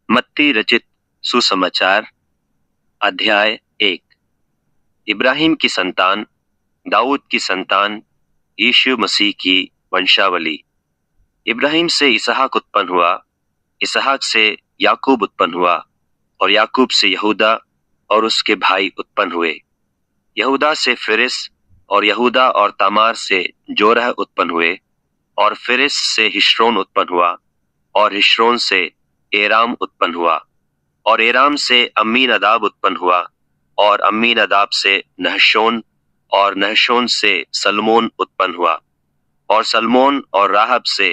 मत्ती रचित सुसमाचार अध्याय 1। इब्राहिम की संतान, दाऊद की संतान, यीशु मसीह की वंशावली। इब्राहिम से इसहाक उत्पन्न हुआ, इसहाक से याकूब उत्पन्न हुआ और याकूब से यहूदा और उसके भाई उत्पन्न हुए। यहूदा से फिरिस और यहूदा और तामार से जोरह उत्पन्न हुए और फिरिस से हिश्रोन उत्पन्न हुआ और हिश्रोन से एराम उत्पन्न हुआ और एराम से अम्मीनदाब उत्पन्न हुआ और अम्मीनदाब से नहशोन और नहशोन से सलमोन उत्पन्न हुआ और सलमोन और राहब से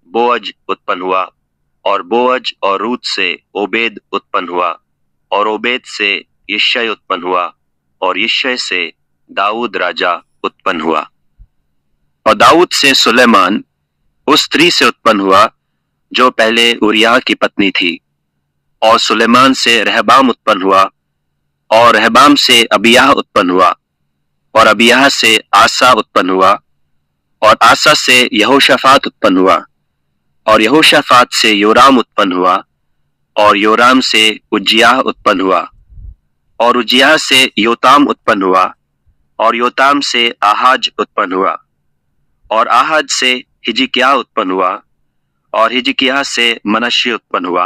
बोअज उत्पन्न हुआ और बोअज और रूत से ओबेद उत्पन्न हुआ और ओबेद से यिशै उत्पन्न हुआ और यिशै से दाऊद राजा उत्पन्न हुआ। और दाऊद से सुलेमान उस स्त्री से उत्पन्न हुआ जो पहले उरिय्याह की पत्नी थी। और सुलेमान से रहबाम उत्पन्न हुआ और रहबाम से अबिय्याह उत्पन्न हुआ और अबिय्याह से आसा उत्पन्न हुआ और आसा से यहोशाफात उत्पन्न हुआ और यहोशाफात से योराम उत्पन्न हुआ और योराम से उज्जियाह उत्पन्न हुआ और उज्जियाह से योताम उत्पन्न हुआ और योताम से आहाज उत्पन्न हुआ और आहाज से हिजकिय्याह उत्पन्न हुआ और हिजकिय्याह से मनश्शे उत्पन्न हुआ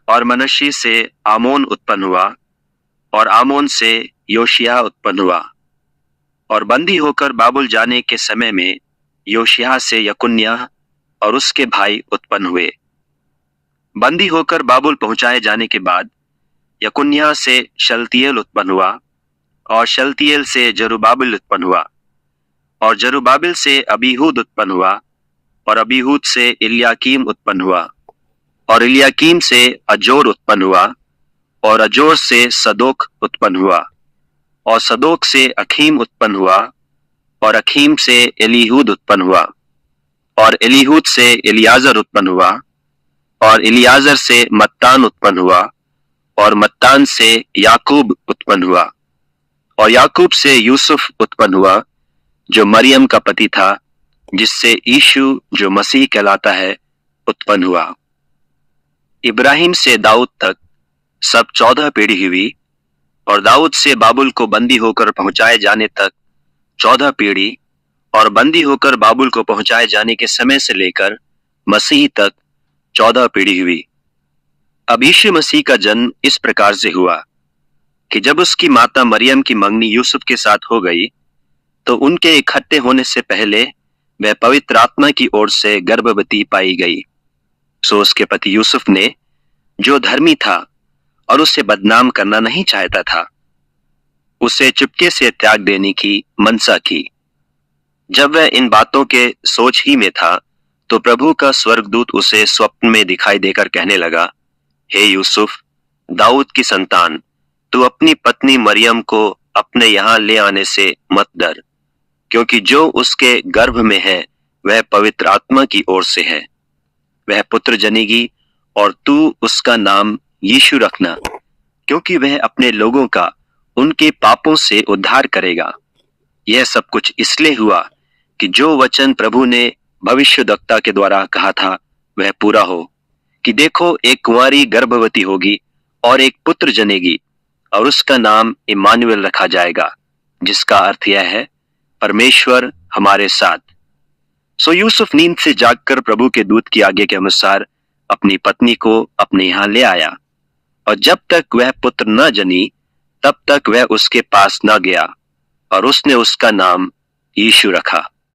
और मनश्शे से आमोन उत्पन्न हुआ और आमोन से योशिय्याह उत्पन्न हुआ। और बंदी होकर बाबुल जाने के समय में योशिय्याह से यकुन्याह और उसके भाई उत्पन्न हुए। बंदी होकर बाबुल पहुंचाए जाने के बाद यकुन्याह से शलतियेल उत्पन्न हुआ और शलतियेल से जरुब्बाबिल उत्पन्न हुआ और जरुब्बाबिल से अबीहूद उत्पन्न हुआ और अबीहूद से इल्याकीम उत्पन्न हुआ और इल्याकीम से अजोर उत्पन्न हुआ और अजोर से सदोक उत्पन्न हुआ और सदोक से अखीम उत्पन्न हुआ और अखीम से एलीहूद उत्पन्न हुआ और एलीहूद से एलियाजर उत्पन्न हुआ और एलियाजर से मत्तान उत्पन्न हुआ और मत्तान से याकूब उत्पन्न हुआ और याकूब से यूसुफ उत्पन्न हुआ जो मरियम का पति था, जिससे यीशु जो मसीह कहलाता है उत्पन्न हुआ। इब्राहिम से दाऊद तक सब 14 पीढ़ी हुई और दाऊद से बाबुल को बंदी होकर पहुंचाए जाने तक 14 पीढ़ी और बंदी होकर बाबुल को पहुंचाए जाने के समय से लेकर मसीह तक 14 पीढ़ी हुई। अब यीशु मसीह का जन्म इस प्रकार से हुआ कि जब उसकी माता मरियम की मंगनी यूसुफ के साथ हो गई तो उनके इकट्ठे होने से पहले वह पवित्र आत्मा की ओर से गर्भवती पाई गई। सो उसके पति यूसुफ ने, जो धर्मी था और उसे बदनाम करना नहीं चाहता था, उसे चुपके से त्याग देने की मनसा की। जब वह इन बातों के सोच ही में था तो प्रभु का स्वर्गदूत उसे स्वप्न में दिखाई देकर कहने लगा, हे यूसुफ, दाऊद की संतान, तू अपनी पत्नी मरियम को अपने यहाँ ले आने से मत डर, क्योंकि जो उसके गर्भ में है वह पवित्र आत्मा की ओर से है। वह पुत्र जनेगी और तू उसका नाम यीशु रखना, क्योंकि वह अपने लोगों का उनके पापों से उद्धार करेगा। यह सब कुछ इसलिए हुआ कि जो वचन प्रभु ने भविष्यद्वक्ता के द्वारा कहा था वह पूरा हो, कि देखो, एक कुंवारी गर्भवती होगी और एक पुत्र जनेगी और उसका नाम इम्मानुएल रखा जाएगा, जिसका अर्थ यह है, परमेश्वर हमारे साथ। सो यूसुफ नींद से जागकर प्रभु के दूत की आज्ञा के अनुसार अपनी पत्नी को अपने यहाँ ले आया और जब तक वह पुत्र न जनी तब तक वह उसके पास न गया और उसने उसका नाम यीशु रखा।